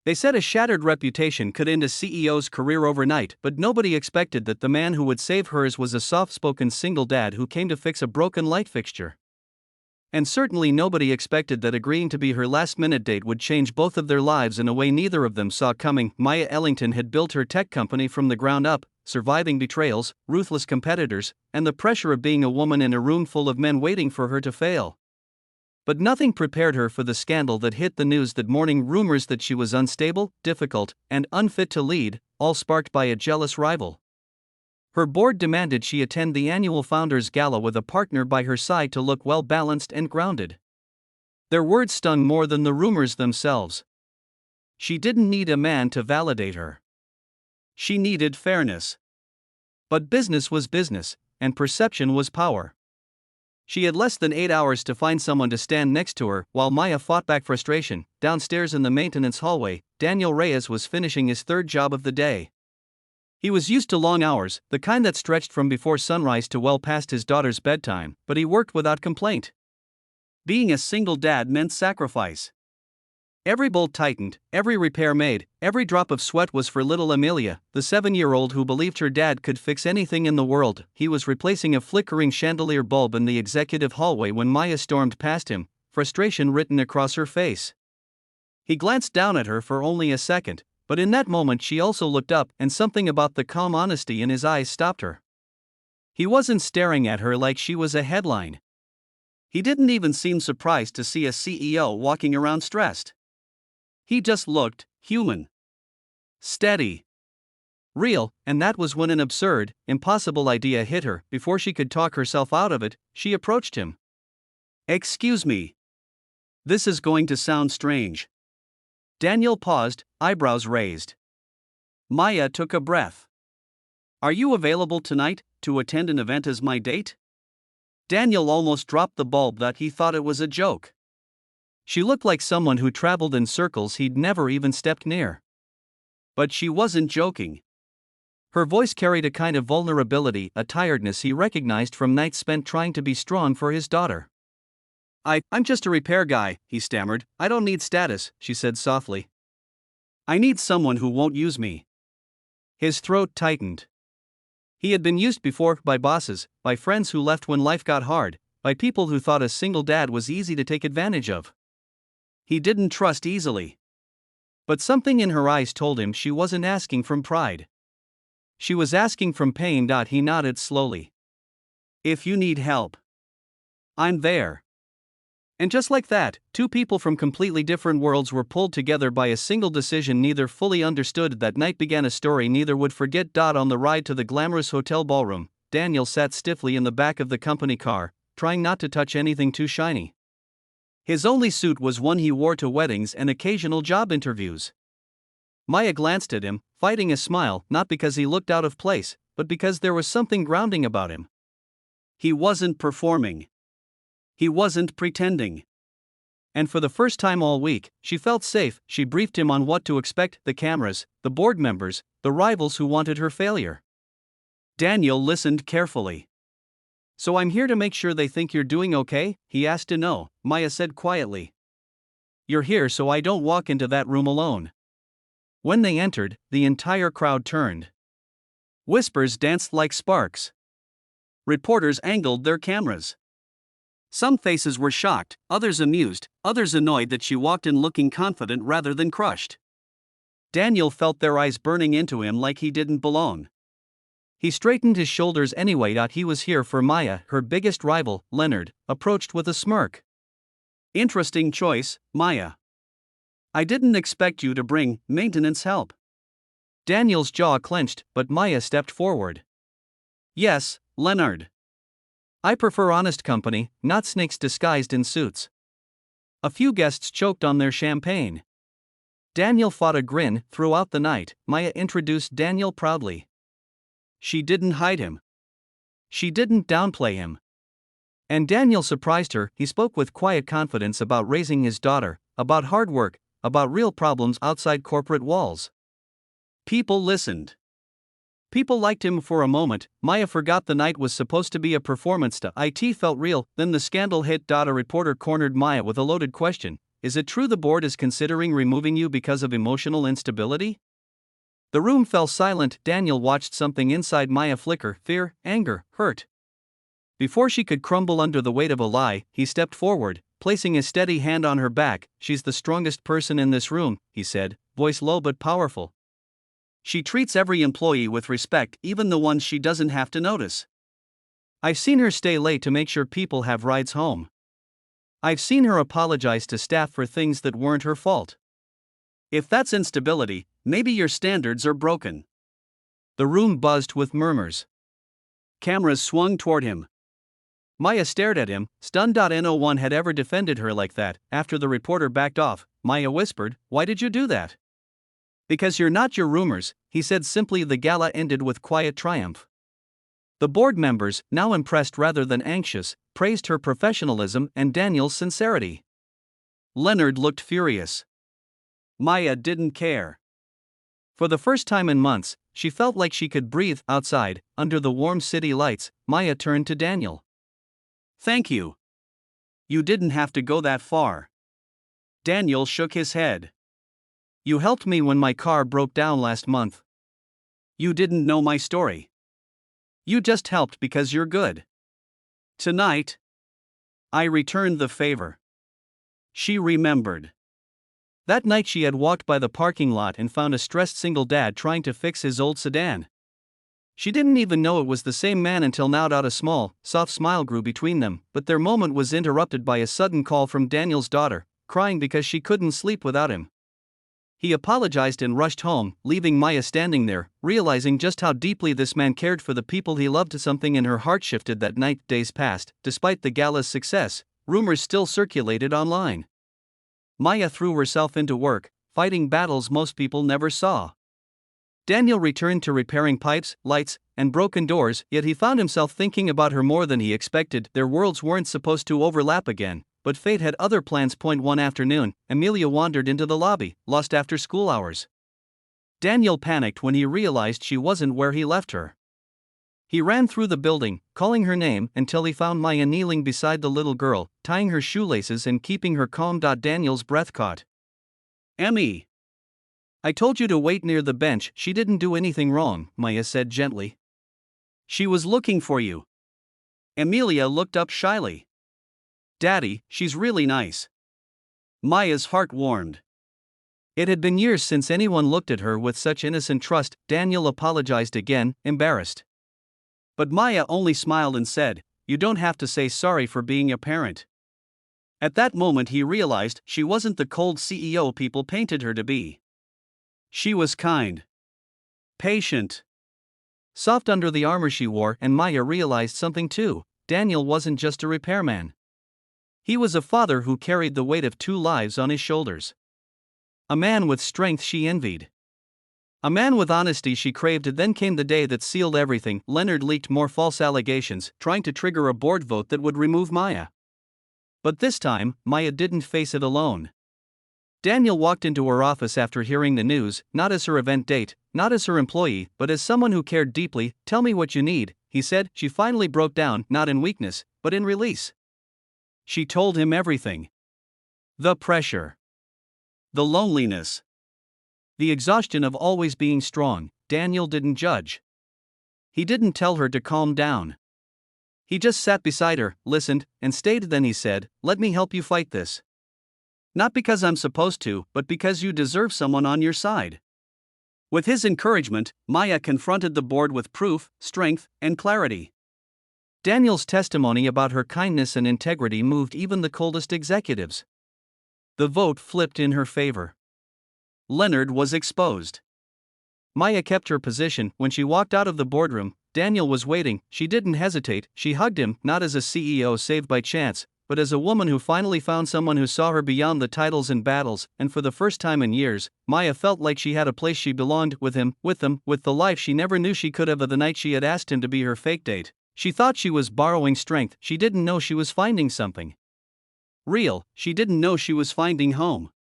They said a shattered reputation could end a CEO's career overnight, but nobody expected that the man who would save hers was a soft-spoken single dad who came to fix a broken light fixture. And certainly nobody expected that agreeing to be her last-minute date would change both of their lives in a way neither of them saw coming. Maya Ellington had built her tech company from the ground up, surviving betrayals, ruthless competitors, and the pressure of being a woman in a room full of men waiting for her to fail. But nothing prepared her for the scandal that hit the news that morning. Rumors that she was unstable, difficult, and unfit to lead, all sparked by a jealous rival. Her board demanded she attend the annual Founders Gala with a partner by her side to look well-balanced and grounded. Their words stung more than the rumors themselves. She didn't need a man to validate her. She needed fairness. But business was business, and perception was power. She had less than 8 hours to find someone to stand next to her. While Maya fought back frustration, downstairs in the maintenance hallway, Daniel Reyes was finishing his third job of the day. He was used to long hours, the kind that stretched from before sunrise to well past his daughter's bedtime, but he worked without complaint. Being a single dad meant sacrifice. Every bolt tightened, every repair made, every drop of sweat was for little Amelia, the 7-year-old who believed her dad could fix anything in the world. He was replacing a flickering chandelier bulb in the executive hallway when Maya stormed past him, frustration written across her face. He glanced down at her for only a second, but in that moment she also looked up, and something about the calm honesty in his eyes stopped her. He wasn't staring at her like she was a headline. He didn't even seem surprised to see a CEO walking around stressed. He just looked human. Steady. Real, and that was when an absurd, impossible idea hit her. Before she could talk herself out of it, she approached him. "Excuse me. This is going to sound strange." Daniel paused, eyebrows raised. Maya took a breath. "Are you available tonight to attend an event as my date?" Daniel almost dropped the bulb that he thought it was a joke. She looked like someone who traveled in circles he'd never even stepped near. But she wasn't joking. Her voice carried a kind of vulnerability, a tiredness he recognized from nights spent trying to be strong for his daughter. I'm just a repair guy," he stammered. "I don't need status," she said softly. "I need someone who won't use me." His throat tightened. He had been used before by bosses, by friends who left when life got hard, by people who thought a single dad was easy to take advantage of. He didn't trust easily. But something in her eyes told him she wasn't asking from pride. She was asking from pain. He nodded slowly. "If you need help, I'm there." And just like that, two people from completely different worlds were pulled together by a single decision neither fully understood. That night began a story neither would forget. On the ride to the glamorous hotel ballroom, Daniel sat stiffly in the back of the company car, trying not to touch anything too shiny. His only suit was one he wore to weddings and occasional job interviews. Maya glanced at him, fighting a smile, not because he looked out of place, but because there was something grounding about him. He wasn't performing. He wasn't pretending. And for the first time all week, she felt safe. She briefed him on what to expect: the cameras, the board members, the rivals who wanted her failure. Daniel listened carefully. "So I'm here to make sure they think you're doing okay?" he asked. "No," Maya said quietly. "You're here so I don't walk into that room alone." When they entered, the entire crowd turned. Whispers danced like sparks. Reporters angled their cameras. Some faces were shocked, others amused, others annoyed that she walked in looking confident rather than crushed. Daniel felt their eyes burning into him like he didn't belong. He straightened his shoulders anyway. He was here for Maya. Her biggest rival, Leonard, approached with a smirk. "Interesting choice, Maya. I didn't expect you to bring maintenance help." Daniel's jaw clenched, but Maya stepped forward. "Yes, Leonard. I prefer honest company, not snakes disguised in suits." A few guests choked on their champagne. Daniel fought a grin. Throughout the night, Maya introduced Daniel proudly. She didn't hide him. She didn't downplay him. And Daniel surprised her. He spoke with quiet confidence about raising his daughter, about hard work, about real problems outside corporate walls. People listened. People liked him for a moment. Maya forgot the night was supposed to be a performance. It felt real. Then the scandal hit. A reporter cornered Maya with a loaded question. is it true the board is considering removing you because of emotional instability? The room fell silent. Daniel watched something inside Maya flicker: fear, anger, hurt. Before she could crumble under the weight of a lie, he stepped forward, placing a steady hand on her back. She's the strongest person in this room, he said, voice low but powerful. She treats every employee with respect, even the ones she doesn't have to notice. I've seen her stay late to make sure people have rides home. I've seen her apologize to staff for things that weren't her fault. If that's instability, maybe your standards are broken. The room buzzed with murmurs. Cameras swung toward him. Maya stared at him, stunned. No one had ever defended her like that. After the reporter backed off, Maya whispered, "Why did you do that?" "Because you're not your rumors," he said simply. The gala ended with quiet triumph. The board members, now impressed rather than anxious, praised her professionalism and Daniel's sincerity. Leonard looked furious. Maya didn't care. For the first time in months, she felt like she could breathe. Outside, under the warm city lights, Maya turned to Daniel. "Thank you. You didn't have to go that far." Daniel shook his head. "You helped me when my car broke down last month. You didn't know my story. You just helped because you're good. Tonight, I returned the favor." She remembered. That night she had walked by the parking lot and found a stressed single dad trying to fix his old sedan. She didn't even know it was the same man until now. A small, soft smile grew between them, but their moment was interrupted by a sudden call from Daniel's daughter, crying because she couldn't sleep without him. He apologized and rushed home, leaving Maya standing there, realizing just how deeply this man cared for the people he loved. Something in her heart shifted that night. Days passed. Despite the gala's success, rumors still circulated online. Maya threw herself into work, fighting battles most people never saw. Daniel returned to repairing pipes, lights, and broken doors, yet he found himself thinking about her more than he expected. Their worlds weren't supposed to overlap again, but fate had other plans. One afternoon, Amelia wandered into the lobby, lost after school hours. Daniel panicked when he realized she wasn't where he left her. He ran through the building, calling her name, until he found Maya kneeling beside the little girl, tying her shoelaces and keeping her calm. Daniel's breath caught. "Emmy, I told you to wait near the bench." "She didn't do anything wrong," Maya said gently. "She was looking for you." Amelia looked up shyly. "Daddy, she's really nice." Maya's heart warmed. It had been years since anyone looked at her with such innocent trust. Daniel apologized again, embarrassed. But Maya only smiled and said, "You don't have to say sorry for being a parent." At that moment he realized she wasn't the cold CEO people painted her to be. She was kind, patient, soft under the armor she wore. And Maya realized something too: Daniel wasn't just a repairman. He was a father who carried the weight of 2 lives on his shoulders. A man with strength she envied. A man with honesty she craved. Then came the day that sealed everything. Leonard leaked more false allegations, trying to trigger a board vote that would remove Maya. But this time, Maya didn't face it alone. Daniel walked into her office after hearing the news, not as her event date, not as her employee, but as someone who cared deeply. "Tell me what you need," he said. She finally broke down, not in weakness, but in release. She told him everything. The pressure, the loneliness, the exhaustion of always being strong. Daniel didn't judge. He didn't tell her to calm down. He just sat beside her, listened, and stayed. Then he said, "Let me help you fight this. Not because I'm supposed to, but because you deserve someone on your side." With his encouragement, Maya confronted the board with proof, strength, and clarity. Daniel's testimony about her kindness and integrity moved even the coldest executives. The vote flipped in her favor. Leonard was exposed. Maya kept her position. When she walked out of the boardroom, Daniel was waiting. She didn't hesitate. She hugged him, not as a CEO saved by chance, but as a woman who finally found someone who saw her beyond the titles and battles. And for the first time in years, Maya felt like she had a place she belonged, with him, with them, with the life she never knew she could have. The night she had asked him to be her fake date, she thought she was borrowing strength. She didn't know she was finding something real. She didn't know she was finding home.